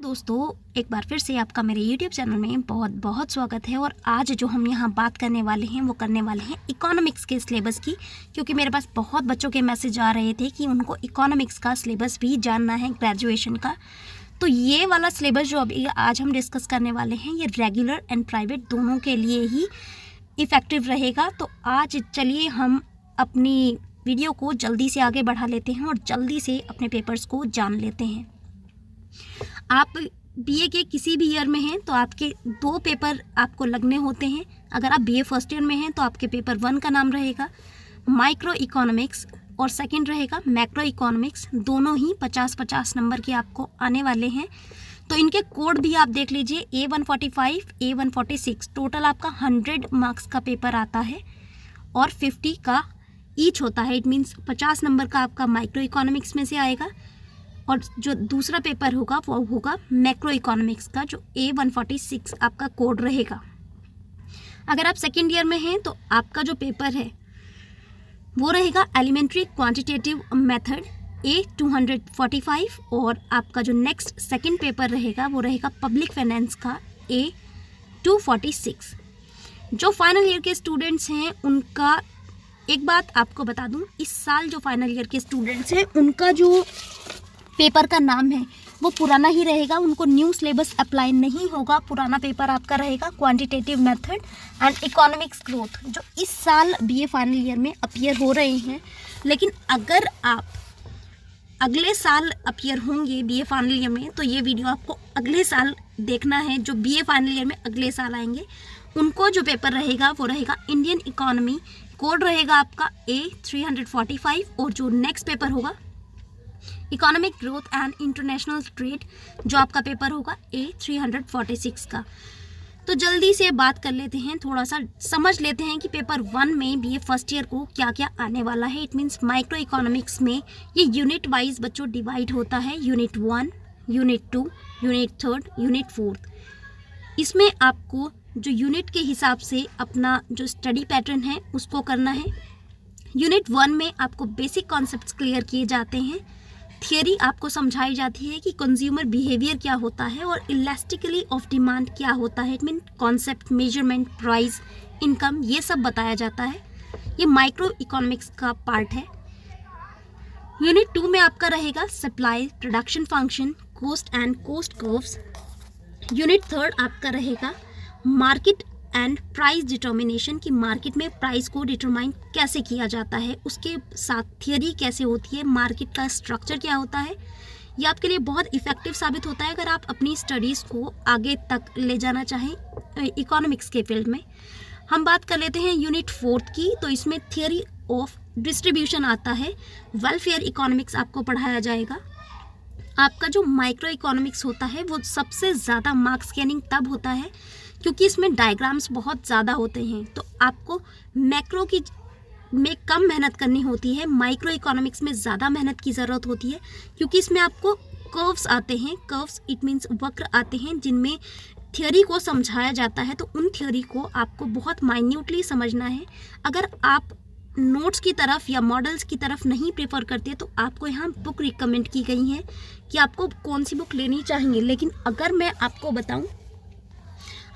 तो दोस्तों, एक बार फिर से आपका मेरे YouTube चैनल में बहुत बहुत स्वागत है। और आज जो हम यहाँ बात करने वाले हैं वो करने वाले हैं इकोनॉमिक्स के सिलेबस की, क्योंकि मेरे पास बहुत बच्चों के मैसेज आ रहे थे कि उनको इकोनॉमिक्स का सिलेबस भी जानना है, ग्रेजुएशन का। तो ये वाला सिलेबस जो अभी आज हम डिस्कस करने वाले हैं ये रेगुलर एंड प्राइवेट दोनों के लिए ही इफ़ेक्टिव रहेगा। तो आज चलिए हम अपनी वीडियो को जल्दी से आगे बढ़ा लेते हैं और जल्दी से अपने पेपर्स को जान लेते हैं। आप बीए के किसी भी ईयर में हैं तो आपके दो पेपर आपको लगने होते हैं। अगर आप बीए फर्स्ट ईयर में हैं तो आपके पेपर 1 का नाम रहेगा माइक्रो इकोनॉमिक्स और सेकंड रहेगा मैक्रो इकोनॉमिक्स। दोनों ही 50-50 नंबर के आपको आने वाले हैं। तो इनके कोड भी आप देख लीजिए, A145, A146। टोटल आपका 100 मार्क्स का पेपर आता है और 50 का ईच होता है। इट मीन्स 50 नंबर का आपका माइक्रो इकोनॉमिक्स में से आएगा और जो दूसरा पेपर होगा वो होगा मैक्रो इकोनॉमिक्स का, जो A146 आपका कोड रहेगा। अगर आप सेकेंड ईयर में हैं तो आपका जो पेपर है वो रहेगा एलिमेंट्री क्वांटिटेटिव मेथड A245 और आपका जो नेक्स्ट सेकेंड पेपर रहेगा वो रहेगा पब्लिक फाइनेंस का A246। जो फाइनल ईयर के स्टूडेंट्स हैं उनका एक बात आपको बता दूं, इस साल जो फाइनल ईयर के स्टूडेंट्स हैं उनका जो पेपर का नाम है वो पुराना ही रहेगा। उनको न्यू सिलेबस अप्लाई नहीं होगा। पुराना पेपर आपका रहेगा quantitative method and economics growth, जो इस साल बीए फाइनल ईयर में अपीयर हो रहे हैं। लेकिन अगर आप अगले साल अपीयर होंगे बीए फाइनल ईयर में तो ये वीडियो आपको अगले साल देखना है। जो बीए फाइनल ईयर में अगले साल आएंगे उनको जो पेपर रहेगा वो रहेगा इंडियन इकोनॉमी, कोड रहेगा आपका A345 और जो नेक्स्ट पेपर होगा economic growth and international trade, जो आपका पेपर होगा A346 का। तो जल्दी से बात कर लेते हैं, थोड़ा सा समझ लेते हैं कि पेपर 1 में बीए फर्स्ट ईयर को क्या क्या आने वाला है। इट मीन्स माइक्रो इकोनॉमिक्स में ये यूनिट वाइज बच्चों डिवाइड होता है, यूनिट 1, यूनिट 2, यूनिट 3, यूनिट 4। इसमें आपको जो यूनिट के हिसाब से अपना जो स्टडी पैटर्न है उसको करना है। यूनिट 1 में आपको बेसिक कॉन्सेप्ट्स क्लियर किए जाते हैं। थियरी आपको समझाई जाती है कि कंज्यूमर बिहेवियर क्या होता है और इलास्टिकली ऑफ डिमांड क्या होता है। It mean concept, measurement, price, income, ये सब बताया जाता है। ये माइक्रो इकोनॉमिक्स का पार्ट है। यूनिट 2 में आपका रहेगा supply, production function, cost and cost curves. Unit 3 आपका रहेगा मार्केट एंड प्राइस डिटर्मिनेशन, की मार्केट में प्राइस को डिटरमाइन कैसे किया जाता है, उसके साथ थियरी कैसे होती है, मार्केट का स्ट्रक्चर क्या होता है। ये आपके लिए बहुत इफेक्टिव साबित होता है अगर आप अपनी स्टडीज़ को आगे तक ले जाना चाहें इकोनॉमिक्स के फील्ड में। हम बात कर लेते हैं यूनिट 4 की। तो इसमें थियरी ऑफ डिस्ट्रीब्यूशन आता है। वेलफेयर इकोनॉमिक्स आपको पढ़ाया जाएगा। आपका जो माइक्रो इकोनॉमिक्स होता है वो सबसे ज़्यादा मार्क्स स्कैनिंग तब होता है क्योंकि इसमें डायग्राम्स बहुत ज़्यादा होते हैं। तो आपको मैक्रो की में कम मेहनत करनी होती है, माइक्रो इकोनॉमिक्स में ज़्यादा मेहनत की ज़रूरत होती है क्योंकि इसमें आपको कर्व्स आते हैं। कर्व्स इट मीन्स वक्र आते हैं जिनमें थियोरी को समझाया जाता है। तो उन थियोरी को आपको बहुत माइन्यूटली समझना है। अगर आप नोट्स की तरफ या मॉडल्स की तरफ नहीं प्रेफर करते तो आपको यहाँ बुक रिकमेंड की गई है कि आपको कौन सी बुक लेनी चाहिए। लेकिन अगर मैं आपको बताऊँ,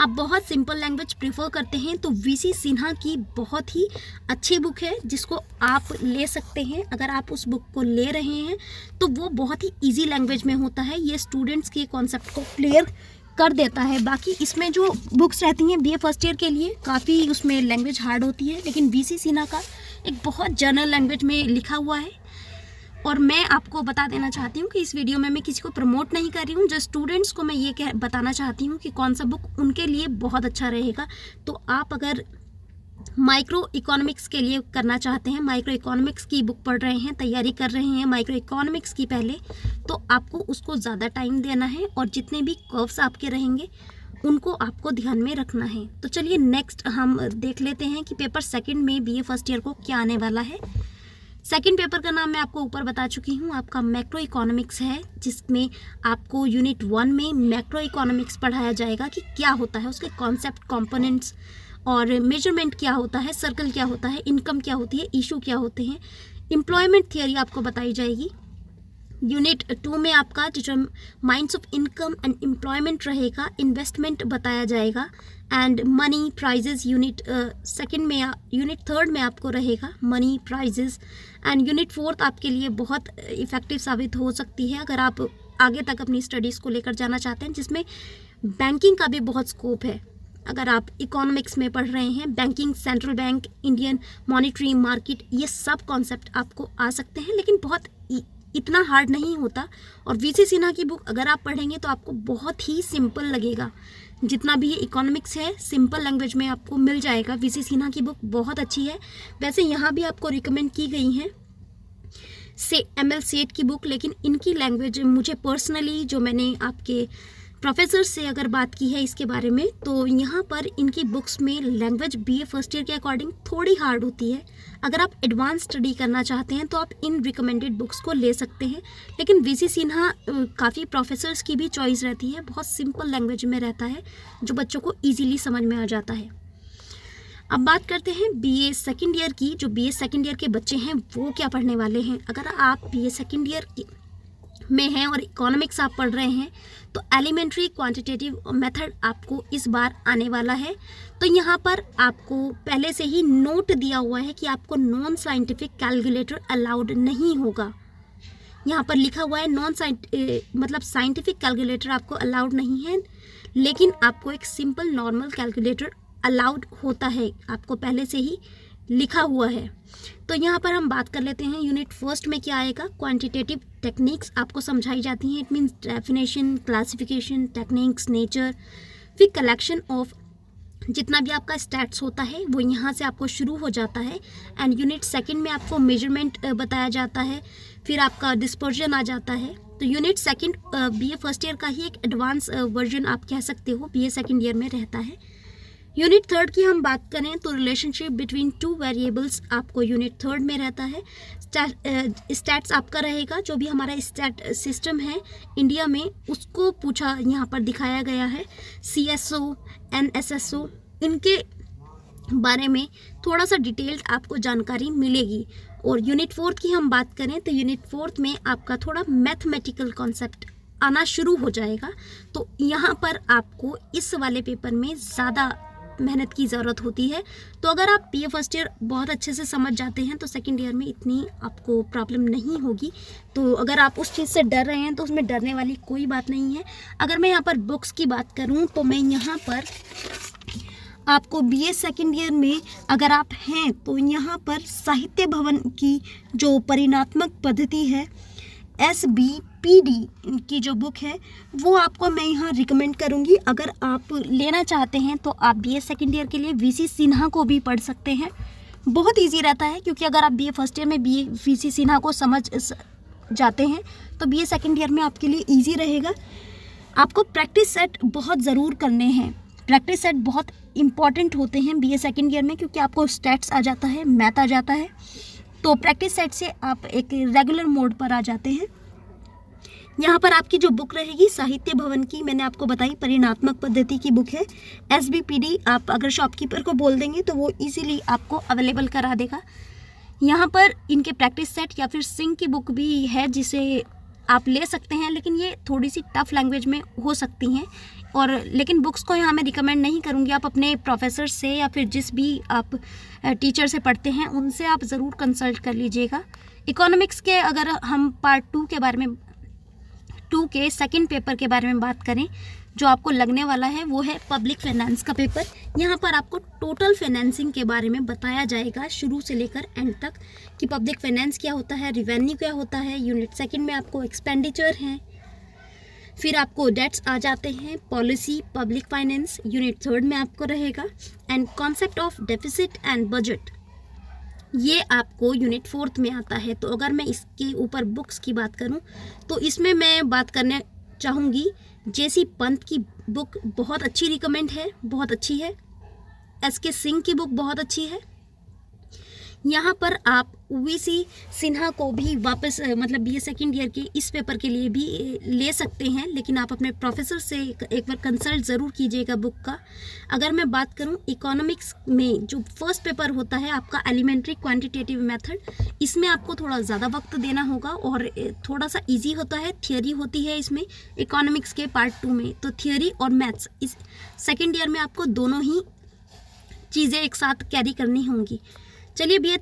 आप बहुत सिंपल लैंग्वेज प्रेफर करते हैं तो वीसी सिन्हा की बहुत ही अच्छी बुक है जिसको आप ले सकते हैं। अगर आप उस बुक को ले रहे हैं तो वो बहुत ही इजी लैंग्वेज में होता है। ये स्टूडेंट्स के कॉन्सेप्ट को क्लियर कर देता है। बाकी इसमें जो बुक्स रहती हैं बीए फर्स्ट ईयर के लिए काफ़ी उसमें लैंग्वेज हार्ड होती है, लेकिन वीसी सिन्हा का एक बहुत जनरल लैंग्वेज में लिखा हुआ है। और मैं आपको बता देना चाहती हूँ कि इस वीडियो में मैं किसी को प्रमोट नहीं कर रही हूँ, जो स्टूडेंट्स को मैं ये बताना चाहती हूँ कि कौन सा बुक उनके लिए बहुत अच्छा रहेगा। तो आप अगर माइक्रो इकोनॉमिक्स के लिए करना चाहते हैं, माइक्रो इकोनॉमिक्स की बुक पढ़ रहे हैं, तैयारी कर रहे हैं माइक्रो इकोनॉमिक्स की पहले, तो आपको उसको ज़्यादा टाइम देना है और जितने भी कर्व्स आपके रहेंगे उनको आपको ध्यान में रखना है। तो चलिए नेक्स्ट हम देख लेते हैं कि पेपर 2 में बीए फर्स्ट ईयर को क्या आने वाला है। सेकंड पेपर का नाम मैं आपको ऊपर बता चुकी हूँ, आपका मैक्रो इकोनॉमिक्स है, जिसमें आपको यूनिट 1 में मैक्रो इकोनॉमिक्स पढ़ाया जाएगा कि क्या होता है, उसके कॉन्सेप्ट, कंपोनेंट्स और मेजरमेंट क्या होता है, सर्कल क्या होता है, इनकम क्या होती है, इशू क्या होते हैं, एम्प्लॉयमेंट थियरी आपको बताई जाएगी। यूनिट 2 में आपका minds of income and employment रहेगा, इन्वेस्टमेंट बताया जाएगा, and money prices unit third में आपको रहेगा मनी प्राइजेस, एंड यूनिट 4 आपके लिए बहुत इफ़ेक्टिव साबित हो सकती है अगर आप आगे तक अपनी स्टडीज़ को लेकर जाना चाहते हैं, जिसमें बैंकिंग का भी बहुत स्कोप है। अगर आप इकोनॉमिक्स में पढ़ रहे हैं, banking, central bank, Indian monetary market, ये सब कॉन्सेप्ट आपको आ सकते हैं, लेकिन बहुत इतना हार्ड नहीं होता। और वीसी सिन्हा की बुक अगर आप पढ़ेंगे तो आपको बहुत ही सिंपल लगेगा। जितना भी ये इकोनॉमिक्स है सिंपल लैंग्वेज में आपको मिल जाएगा। वीसी सिन्हा की बुक बहुत अच्छी है। वैसे यहाँ भी आपको रिकमेंड की गई है से ML सेठ की बुक, लेकिन इनकी लैंग्वेज मुझे पर्सनली, जो मैंने आपके प्रोफेसर से अगर बात की है इसके बारे में, तो यहाँ पर इनकी बुक्स में लैंग्वेज BA फर्स्ट ईयर के अकॉर्डिंग थोड़ी हार्ड होती है। अगर आप एडवांस स्टडी करना चाहते हैं तो आप इन रिकमेंडेड बुक्स को ले सकते हैं, लेकिन वीसी सिन्हा काफ़ी प्रोफेसर्स की भी चॉइस रहती है, बहुत सिंपल लैंग्वेज में रहता है जो बच्चों को ईजिली समझ में आ जाता है। अब बात करते हैं BA सेकेंड ईयर की। जो BA सेकेंड ईयर के बच्चे हैं वो क्या पढ़ने वाले हैं। अगर आप BA सेकेंड ईयर में हैं और इकोनॉमिक्स आप पढ़ रहे हैं तो एलिमेंट्री क्वांटिटेटिव मेथड आपको इस बार आने वाला है। तो यहाँ पर आपको पहले से ही नोट दिया हुआ है कि आपको नॉन साइंटिफिक कैलकुलेटर अलाउड नहीं होगा। यहाँ पर लिखा हुआ है मतलब साइंटिफिक कैलकुलेटर आपको अलाउड नहीं है, लेकिन आपको एक सिंपल नॉर्मल कैलकुलेटर अलाउड होता है, आपको पहले से ही लिखा हुआ है। तो यहाँ पर हम बात कर लेते हैं यूनिट फर्स्ट में क्या आएगा। क्वांटिटेटिव टेक्निक्स आपको समझाई जाती हैं। It means definition, classification, techniques, nature, फिर कलेक्शन ऑफ जितना भी आपका स्टैट्स होता है वो यहाँ से आपको शुरू हो जाता है। एंड यूनिट सेकंड में आपको मेजरमेंट बताया जाता है, फिर आपका डिस्पर्जन आ जाता है। तो unit second BA first year का ही एक एडवांस वर्जन आप कह सकते हो, BA सेकंड ईयर में रहता है। यूनिट थर्ड की हम बात करें तो रिलेशनशिप बिटवीन टू वेरिएबल्स आपको यूनिट थर्ड में रहता है। स्टैट्स आपका रहेगा, जो भी हमारा स्टैट सिस्टम है इंडिया में उसको पूछा यहाँ पर दिखाया गया है। CSO, NSSO, इनके बारे में थोड़ा सा डिटेल्ड आपको जानकारी मिलेगी। और यूनिट फोर्थ की हम बात करें तो यूनिट फोर्थ में आपका थोड़ा मैथमेटिकल कॉन्सेप्ट आना शुरू हो जाएगा। तो यहाँ पर आपको इस वाले पेपर में ज़्यादा मेहनत की ज़रूरत होती है। तो अगर आप BA फर्स्ट ईयर बहुत अच्छे से समझ जाते हैं तो सेकंड ईयर में इतनी आपको प्रॉब्लम नहीं होगी। तो अगर आप उस चीज़ से डर रहे हैं तो उसमें डरने वाली कोई बात नहीं है। अगर मैं यहाँ पर बुक्स की बात करूँ तो मैं यहाँ पर आपको BA सेकंड ईयर में अगर आप हैं तो यहाँ पर साहित्य भवन की जो परिणात्मक पद्धति है SBPD की जो बुक है वो आपको मैं यहाँ रिकमेंड करूँगी। अगर आप लेना चाहते हैं तो आप BA सेकंड ईयर के लिए VC सिन्हा को भी पढ़ सकते हैं। बहुत इजी रहता है, क्योंकि अगर आप BA फर्स्ट ईयर में VC सिन्हा को समझ जाते हैं तो BA सेकंड ईयर में आपके लिए इजी रहेगा। आपको प्रैक्टिस सेट बहुत ज़रूर करने हैं। प्रैक्टिस सेट बहुत इंपॉर्टेंट होते हैं BA सेकंड ईयर में, क्योंकि आपको स्टैट्स आ जाता है, मैथ आ जाता है। तो प्रैक्टिस सेट से आप एक रेगुलर मोड पर आ जाते हैं। यहाँ पर आपकी जो बुक रहेगी साहित्य भवन की, मैंने आपको बताई परिणात्मक पद्धति की बुक है। SBPD आप अगर शॉपकीपर को बोल देंगे तो वो इजीली आपको अवेलेबल करा देगा। यहाँ पर इनके प्रैक्टिस सेट या फिर सिंह की बुक भी है जिसे आप ले सकते हैं, लेकिन ये थोड़ी सी टफ लैंग्वेज में हो सकती हैं। और लेकिन बुक्स को यहाँ मैं रिकमेंड नहीं करूँगी। आप अपने प्रोफेसर से या फिर जिस भी आप टीचर से पढ़ते हैं उनसे आप ज़रूर कंसल्ट कर लीजिएगा। इकोनॉमिक्स के अगर हम पार्ट 2 के बारे में 2 के सेकंड पेपर के बारे में बात करें, जो आपको लगने वाला है वो है पब्लिक फाइनेंस का पेपर। यहाँ पर आपको टोटल फाइनेंसिंग के बारे में बताया जाएगा शुरू से लेकर एंड तक कि पब्लिक फाइनेंस क्या होता है, रिवेन्यू क्या होता है। यूनिट सेकंड में आपको एक्सपेंडिचर हैं, फिर आपको डेट्स आ जाते हैं, policy, public finance. Unit third में आपको रहेगा and concept of deficit and budget, ये आपको यूनिट फोर्थ में आता है। तो अगर मैं इसके ऊपर बुक्स की बात करूं तो इसमें मैं बात करने चाहूँगी JC पंत की बुक बहुत अच्छी रिकमेंड है, बहुत अच्छी है। SK सिंह की बुक बहुत अच्छी है। यहाँ पर आप वीसी सिन्हा को भी वापस मतलब बीए सेकेंड ईयर के इस पेपर के लिए भी ले सकते हैं, लेकिन आप अपने प्रोफेसर से एक बार कंसल्ट ज़रूर कीजिएगा बुक का। अगर मैं बात करूँ इकोनॉमिक्स में जो फर्स्ट पेपर होता है आपका एलिमेंट्री क्वांटिटेटिव मेथड, इसमें आपको थोड़ा ज़्यादा वक्त देना होगा और थोड़ा सा ईजी होता है। थियोरी होती है इसमें इकोनॉमिक्स के पार्ट 2 में, तो थियोरी और मैथ्स इस सेकेंड ईयर में आपको दोनों ही चीज़ें एक साथ कैरी करनी होंगी। चलिए बीए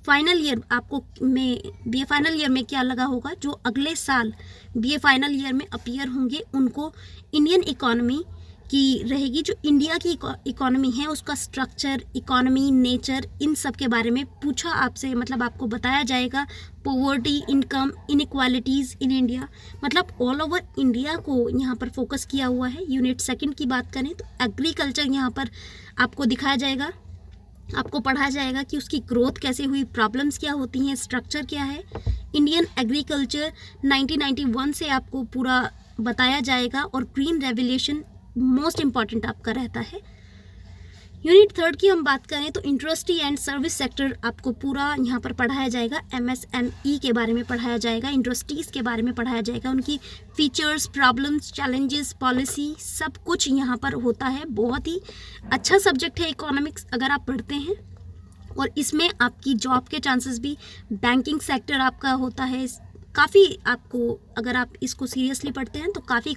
फाइनल ईयर आपको बीए फाइनल ईयर में क्या लगा होगा, जो अगले साल बीए फाइनल ईयर में अपीयर होंगे उनको इंडियन इकोनॉमी की रहेगी, जो इंडिया की इकोनॉमी है उसका स्ट्रक्चर, इकोनॉमी, नेचर, इन सब के बारे में पूछा आपसे, मतलब आपको बताया जाएगा। Poverty, income, inequalities in India, मतलब ऑल ओवर इंडिया को यहाँ पर फोकस किया हुआ है। यूनिट सेकंड की बात करें तो एग्रीकल्चर यहाँ पर आपको दिखाया जाएगा, आपको पढ़ाया जाएगा कि उसकी ग्रोथ कैसे हुई, प्रॉब्लम्स क्या होती हैं, स्ट्रक्चर क्या है। इंडियन एग्रीकल्चर 1991 से आपको पूरा बताया जाएगा और ग्रीन रेवोल्यूशन मोस्ट इम्पॉर्टेंट आपका रहता है। यूनिट थर्ड की हम बात करें तो इंडस्ट्री एंड सर्विस सेक्टर आपको पूरा यहाँ पर पढ़ाया जाएगा। एमएसएमई के बारे में पढ़ाया जाएगा, इंडस्ट्रीज़ के बारे में पढ़ाया जाएगा, उनकी फीचर्स, प्रॉब्लम्स, चैलेंजेस, पॉलिसी, सब कुछ यहाँ पर होता है। बहुत ही अच्छा सब्जेक्ट है इकोनॉमिक्स अगर आप पढ़ते हैं, और इसमें आपकी जॉब के चांसेस भी, बैंकिंग सेक्टर आपका होता है काफ़ी, आपको अगर आप इसको सीरियसली पढ़ते हैं तो काफ़ी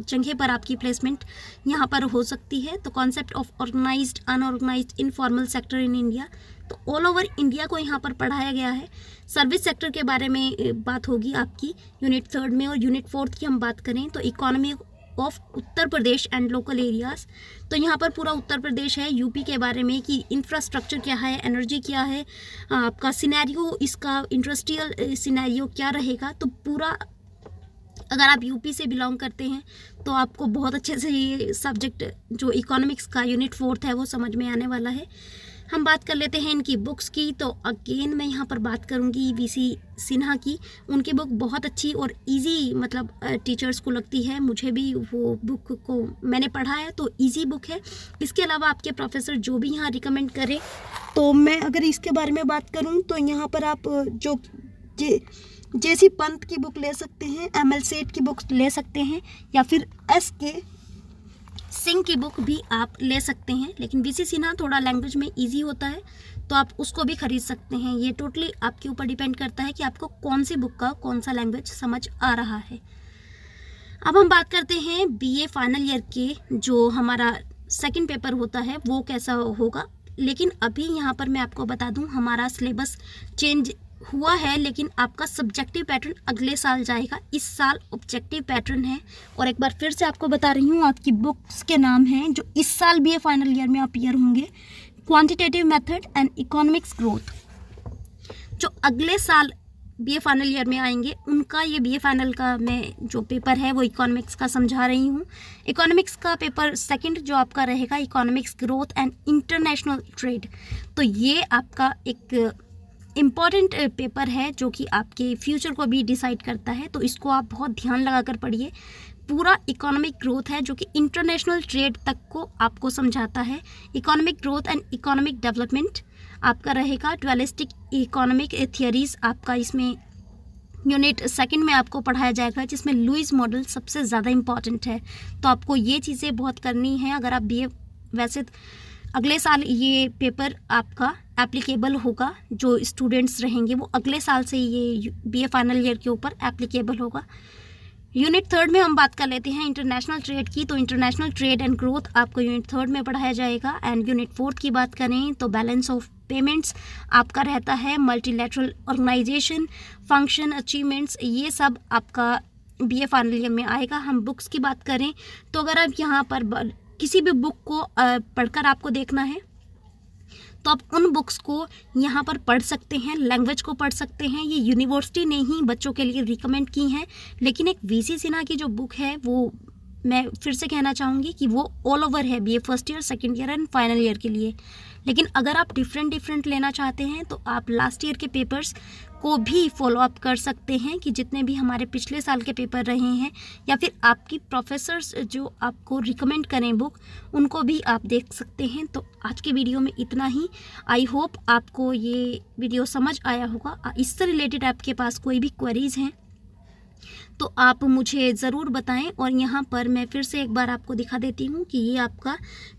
जगह पर आपकी प्लेसमेंट यहाँ पर हो सकती है। तो concept of organised, unorganised, informal sector in India, तो ऑल ओवर इंडिया को यहाँ पर पढ़ाया गया है। सर्विस सेक्टर के बारे में बात होगी आपकी यूनिट थर्ड में। और यूनिट फोर्थ की हम बात करें तो economy of Uttar Pradesh and local areas, तो यहाँ पर पूरा उत्तर प्रदेश है, यूपी के बारे में कि इंफ्रास्ट्रक्चर क्या है, एनर्जी क्या है, आपका सिनेरियो, इसका इंडस्ट्रियल सिनेरियो क्या रहेगा। तो पूरा अगर आप यूपी से बिलोंग करते हैं तो आपको बहुत अच्छे से ये सब्जेक्ट जो इकोनॉमिक्स का यूनिट फोर्थ है वो समझ में आने वाला है। हम बात कर लेते हैं इनकी बुक्स की, तो अगेन मैं यहाँ पर बात करूँगी वीसी सिन्हा की। उनकी बुक बहुत अच्छी और इजी मतलब टीचर्स को लगती है, मुझे भी वो बुक को मैंने पढ़ा है तो इजी बुक है। इसके अलावा आपके प्रोफेसर जो भी यहाँ रिकमेंड करें, तो मैं अगर इसके बारे में बात करूँ तो यहाँ पर आप जो जेसी पंत की बुक ले सकते हैं, एमएल सेठ की बुक ले सकते हैं, या फिर एसके सिंह की बुक भी आप ले सकते हैं। लेकिन वीसी सिन्हा थोड़ा लैंग्वेज में इजी होता है तो आप उसको भी खरीद सकते हैं। ये टोटली आपके ऊपर डिपेंड करता है कि आपको कौन सी बुक का कौन सा लैंग्वेज समझ आ रहा है। अब हम बात करते हैं बीए फाइनल ईयर के जो हमारा सेकंड पेपर होता है वो कैसा होगा। लेकिन अभी यहाँ पर मैं आपको बता दूँ हमारा सिलेबस चेंज हुआ है, लेकिन आपका सब्जेक्टिव पैटर्न अगले साल जाएगा। इस साल ऑब्जेक्टिव पैटर्न है। और एक बार फिर से आपको बता रही हूँ, आपकी बुक्स के नाम हैं जो इस साल बीए फाइनल ईयर में अपीयर होंगे। Quantitative method and economics growth, जो अगले साल बीए फाइनल ईयर में आएंगे उनका ये बीए फाइनल का मैं जो पेपर है वो इकोनॉमिक्स का समझा रही हूँ। इकोनॉमिक्स का पेपर सेकंड जो आपका रहेगा economics growth and international trade, तो ये आपका एक इम्पॉर्टेंट पेपर है जो कि आपके फ्यूचर को भी डिसाइड करता है। तो इसको आप बहुत ध्यान लगाकर पढ़िए। पूरा इकोनॉमिक ग्रोथ है जो कि इंटरनेशनल ट्रेड तक को आपको समझाता है। Economic growth and economic development आपका रहेगा। ड्युअलिस्टिक इकोनॉमिक थियरीज आपका इसमें यूनिट सेकंड में आपको पढ़ाया जाएगा, जिसमें लुईस मॉडल सबसे ज़्यादा इम्पॉर्टेंट है। तो आपको ये चीज़ें बहुत करनी है अगर आप बीए, वैसे अगले साल ये पेपर आपका एप्लीकेबल होगा। जो स्टूडेंट्स रहेंगे वो अगले साल से ये बीए फाइनल ईयर के ऊपर एप्लीकेबल होगा। यूनिट थर्ड में हम बात कर लेते हैं इंटरनेशनल ट्रेड की। तो इंटरनेशनल ट्रेड एंड ग्रोथ आपको यूनिट थर्ड में पढ़ाया जाएगा। एंड यूनिट फोर्थ की बात करें तो बैलेंस ऑफ पेमेंट्स आपका रहता है। मल्टीलैटरल ऑर्गेनाइजेशन, फंक्शन, अचीवमेंट्स, ये सब आपका बीए फाइनल ईयर में आएगा। हम बुक्स की बात करें तो अगर आप यहाँ पर किसी भी बुक को पढ़कर आपको देखना है तो आप उन बुक्स को यहाँ पर पढ़ सकते हैं, लैंग्वेज को पढ़ सकते हैं। ये यूनिवर्सिटी ने ही बच्चों के लिए रिकमेंड की हैं, लेकिन एक वीसी सिन्हा की जो बुक है वो मैं फिर से कहना चाहूँगी कि वो ऑल ओवर है, BA first year, second year and final year के लिए। लेकिन अगर आप डिफरेंट लेना चाहते हैं तो आप लास्ट ईयर के पेपर्स को भी फॉलो अप कर सकते हैं कि जितने भी हमारे पिछले साल के पेपर रहे हैं, या फिर आपकी प्रोफेसर्स जो आपको रिकमेंड करें बुक, उनको भी आप देख सकते हैं। तो आज के वीडियो में इतना ही। आई होप आपको ये वीडियो समझ आया होगा। इससे रिलेटेड आपके पास कोई भी क्वेरीज़ हैं तो आप मुझे ज़रूर बताएं। और यहाँ पर मैं फिर से एक बार आपको दिखा देती हूँ कि ये आपका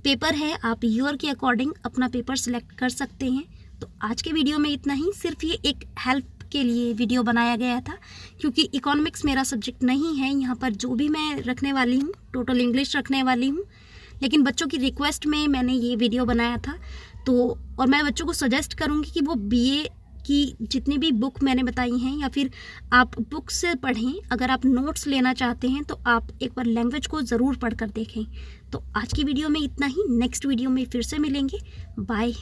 पेपर है, आप ईयर के अकॉर्डिंग अपना पेपर सिलेक्ट कर सकते हैं। तो आज के वीडियो में इतना ही। सिर्फ ये एक हेल्प के लिए वीडियो बनाया गया था, क्योंकि इकोनॉमिक्स मेरा सब्जेक्ट नहीं है। यहाँ पर जो भी मैं रखने वाली हूँ टोटल इंग्लिश रखने वाली हूँ, लेकिन बच्चों की रिक्वेस्ट में मैंने ये वीडियो बनाया था। तो और मैं बच्चों को सजेस्ट करूँगी कि वो बीए कि जितनी भी बुक मैंने बताई हैं, या फिर आप बुक से पढ़ें। अगर आप नोट्स लेना चाहते हैं तो आप एक बार लैंग्वेज को ज़रूर पढ़कर देखें। तो आज की वीडियो में इतना ही। नेक्स्ट वीडियो में फिर से मिलेंगे। बाय।